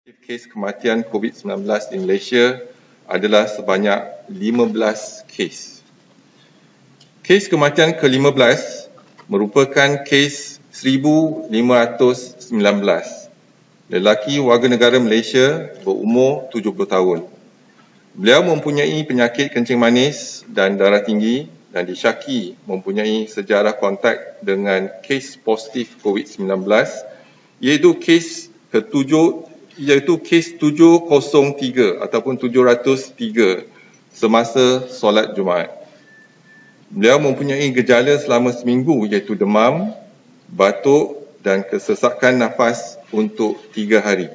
Kes kematian COVID-19 di Malaysia adalah sebanyak 15 kes. Kes kematian ke-15 merupakan kes 1519. Lelaki warga negara Malaysia berumur 70 tahun. Beliau mempunyai penyakit kencing manis dan darah tinggi dan disyaki mempunyai sejarah kontak dengan kes positif COVID-19 iaitu kes kes 703 ataupun 703 semasa solat Jumaat. Beliau mempunyai gejala selama seminggu iaitu demam, batuk dan kesesakan nafas untuk 3 hari.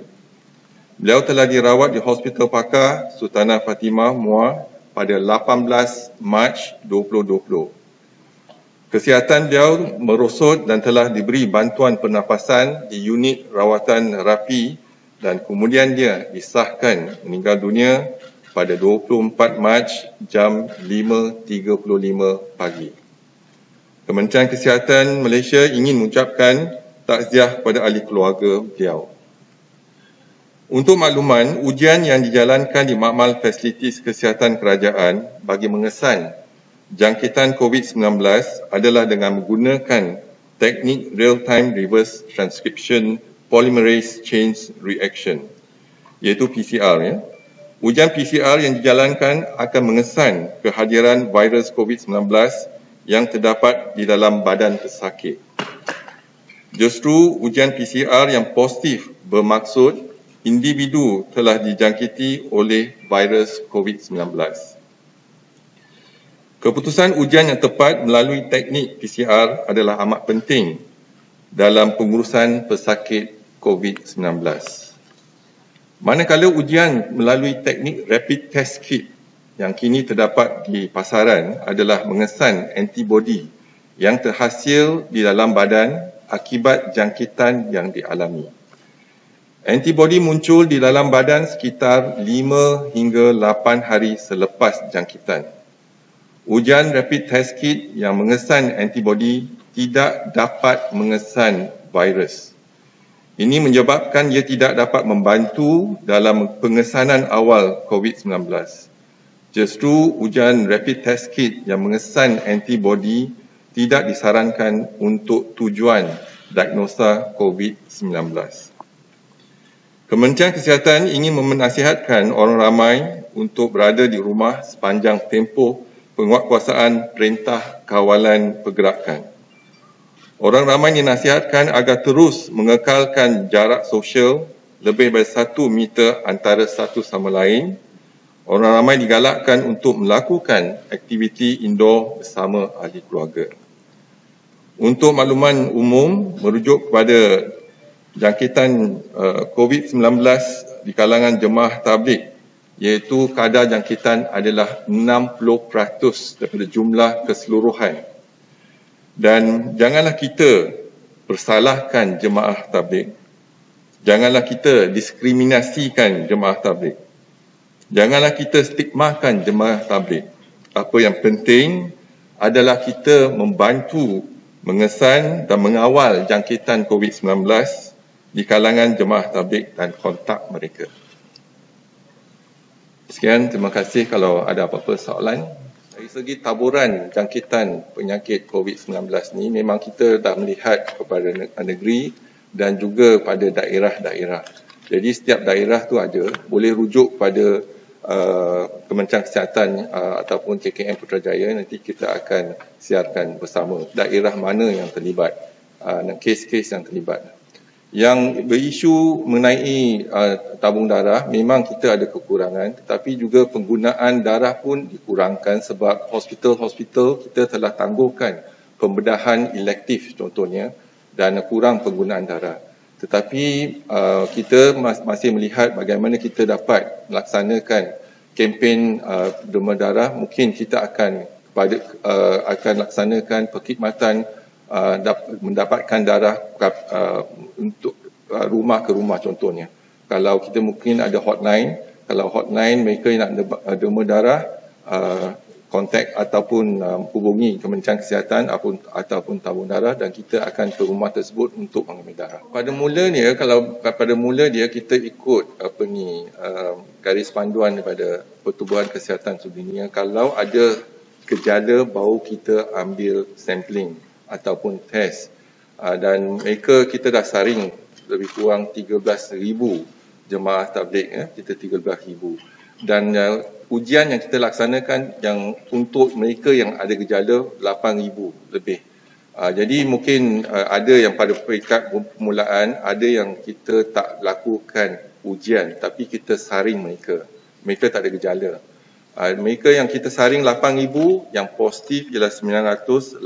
Beliau telah dirawat di Hospital Pakar Sultanah Fatimah Muar pada 18 Mac 2020. Kesihatan beliau merosot dan telah diberi bantuan pernafasan di unit rawatan rapi dan kemudian dia disahkan meninggal dunia pada 24 Mac jam 5.35 pagi. Kementerian Kesihatan Malaysia ingin mengucapkan takziah kepada ahli keluarga beliau. Untuk makluman, ujian yang dijalankan di Makmal Fasilitis Kesihatan Kerajaan bagi mengesan jangkitan COVID-19 adalah dengan menggunakan teknik real-time reverse transcription polymerase chain reaction, iaitu PCR. Ujian PCR yang dijalankan akan mengesan kehadiran virus COVID-19 yang terdapat di dalam badan pesakit. Justru ujian PCR yang positif bermaksud individu telah dijangkiti oleh virus COVID-19. Keputusan ujian yang tepat melalui teknik PCR adalah amat penting dalam pengurusan pesakit COVID-19. Manakala ujian melalui teknik rapid test kit yang kini terdapat di pasaran adalah mengesan antibodi yang terhasil di dalam badan akibat jangkitan yang dialami. Antibodi muncul di dalam badan sekitar 5 hingga 8 hari selepas jangkitan. Ujian rapid test kit yang mengesan antibodi tidak dapat mengesan virus. Ini menyebabkan ia tidak dapat membantu dalam pengesanan awal COVID-19. Justru ujian rapid test kit yang mengesan antibodi tidak disarankan untuk tujuan diagnosa COVID-19. Kementerian Kesihatan ingin menasihatkan orang ramai untuk berada di rumah sepanjang tempoh penguatkuasaan Perintah Kawalan Pergerakan. Orang ramai dinasihatkan agar terus mengekalkan jarak sosial lebih daripada 1 meter antara satu sama lain. Orang ramai digalakkan untuk melakukan aktiviti indoor bersama ahli keluarga. Untuk makluman umum, merujuk kepada jangkitan COVID-19 di kalangan jemaah tabligh, iaitu kadar jangkitan adalah 60% daripada jumlah keseluruhan. Dan janganlah kita persalahkan jemaah tabligh. Janganlah kita diskriminasikan jemaah tabligh. Janganlah kita stigmakan jemaah tabligh. Apa yang penting adalah kita membantu mengesan dan mengawal jangkitan COVID-19 di kalangan jemaah tabligh dan kontak mereka. Sekian, terima kasih. Kalau ada apa-apa soalan. Dari segi taburan jangkitan penyakit COVID-19 ni, memang kita dah melihat kepada negeri dan juga pada daerah-daerah. Jadi setiap daerah tu ada, boleh rujuk pada Kementerian Kesihatan ataupun KKM Putrajaya, nanti kita akan siarkan bersama daerah mana yang terlibat, kes-kes yang terlibat. Yang berisu mengenai tabung darah, memang kita ada kekurangan, tetapi juga penggunaan darah pun dikurangkan sebab hospital-hospital kita telah tangguhkan pembedahan elektif contohnya dan kurang penggunaan darah. Tetapi kita masih melihat bagaimana kita dapat melaksanakan kempen demam darah. Mungkin kita akan laksanakan perkhidmatan mendapatkan darah untuk rumah ke rumah contohnya. Kalau kita mungkin ada hotline, kalau hotline mereka nak demam darah, kontak ataupun hubungi Kementerian Kesihatan ataupun tabung darah dan kita akan ke rumah tersebut untuk mengambil darah. Pada mula dia kita ikut garis panduan daripada Pertubuhan Kesihatan Sedunia. Kalau ada gejala baru kita ambil sampling ataupun test dan mereka kita dah saring lebih kurang 13,000 jemaah tabligh kita 13,000 dan ujian yang kita laksanakan yang untuk mereka yang ada gejala 8,000 lebih. Jadi mungkin ada yang pada peringkat permulaan ada yang kita tak lakukan ujian tapi kita saring mereka tak ada gejala. Mereka yang kita saring 8,000 yang positif ialah 986.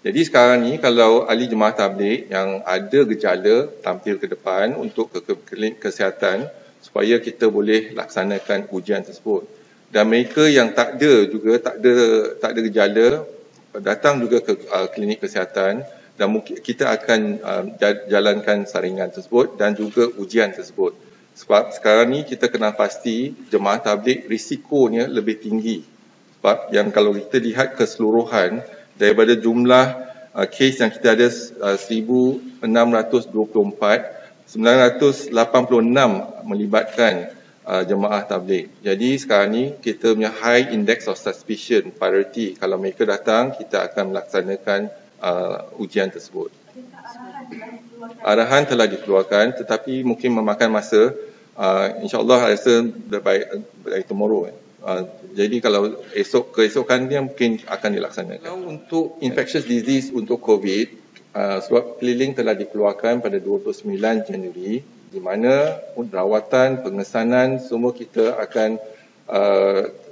Jadi sekarang ni kalau ahli jemaah tabligh yang ada gejala tampil ke depan untuk ke klinik kesihatan supaya kita boleh laksanakan ujian tersebut. Dan mereka yang tak ada gejala datang juga ke klinik kesihatan dan mungkin kita akan jalankan saringan tersebut dan juga ujian tersebut. Sebab sekarang ni kita kena pasti jemaah tabligh risikonya lebih tinggi. Sebab yang kalau kita lihat keseluruhan daripada jumlah kes yang kita ada 1,624, 986 melibatkan jemaah tabligh. Jadi sekarang ni kita punya high index of suspicion priority. Kalau mereka datang, kita akan melaksanakan ujian tersebut. Arahan telah dikeluarkan tetapi mungkin memakan masa. InsyaAllah rasa by tomorrow. Jadi kalau keesokan dia mungkin akan dilaksanakan. Untuk infectious disease untuk COVID, surat keliling telah dikeluarkan pada 29 Januari di mana rawatan, pengesanan semua kita akan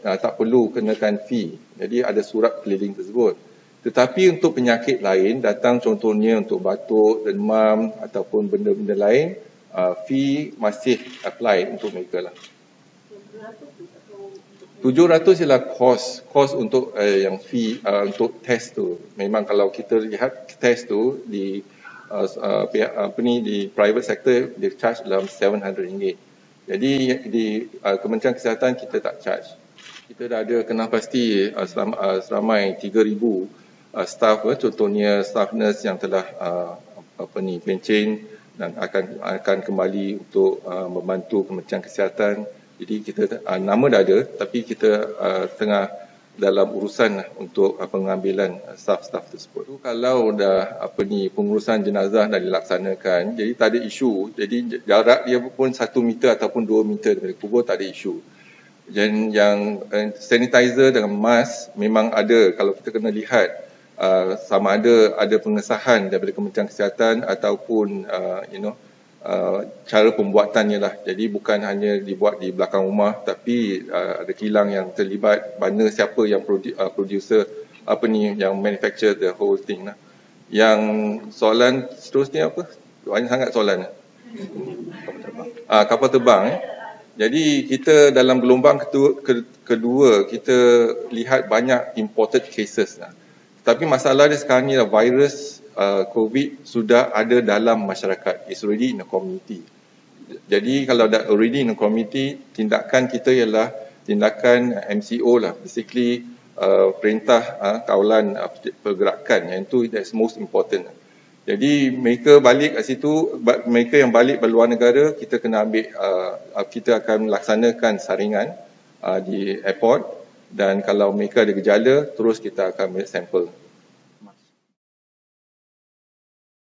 tak perlu kenakan fee. Jadi ada surat keliling tersebut. Tetapi untuk penyakit lain datang contohnya untuk batuk, demam ataupun benda-benda lain, fee masih apply untuk mereka lah. 700 ialah kos untuk yang fee untuk test tu. Memang kalau kita lihat test tu di di private sector dia charge dalam RM700. Jadi di Kementerian Kesihatan kita tak charge. Kita dah ada kena pasti seramai 3,000 staff, contohnya staff nurse yang telah pencen dan akan kembali untuk membantu Kementerian Kesihatan. Jadi kita nama dah ada tapi kita tengah dalam urusan untuk pengambilan staff-staff tersebut. Kalau dah pengurusan jenazah dah dilaksanakan, jadi tak ada isu. Jadi jarak dia pun 1 meter ataupun 2 meter dari kubur tak ada isu. Dan yang sanitizer dengan mask memang ada. Kalau kita kena lihat sama ada pengesahan daripada Kementerian Kesihatan ataupun cara pembuatannya lah. Jadi bukan hanya dibuat di belakang rumah tapi ada kilang yang terlibat, mana siapa yang producer yang manufacture the whole thing lah. Yang soalan seterusnya apa? Banyak sangat soalan. Kapal terbang. Jadi kita dalam gelombang kedua kita lihat banyak imported cases lah. Tapi masalah dia sekarang ni virus COVID sudah ada dalam masyarakat. It's already in the community. Jadi kalau dah already in the community, tindakan kita ialah tindakan MCO lah. Basically perintah kawalan pergerakan. Yang itu that's most important. Jadi mereka balik kat situ, mereka yang balik berluar negara, kita kena ambil, kita akan melaksanakan saringan di airport dan kalau mereka ada gejala, terus kita akan ambil sampel.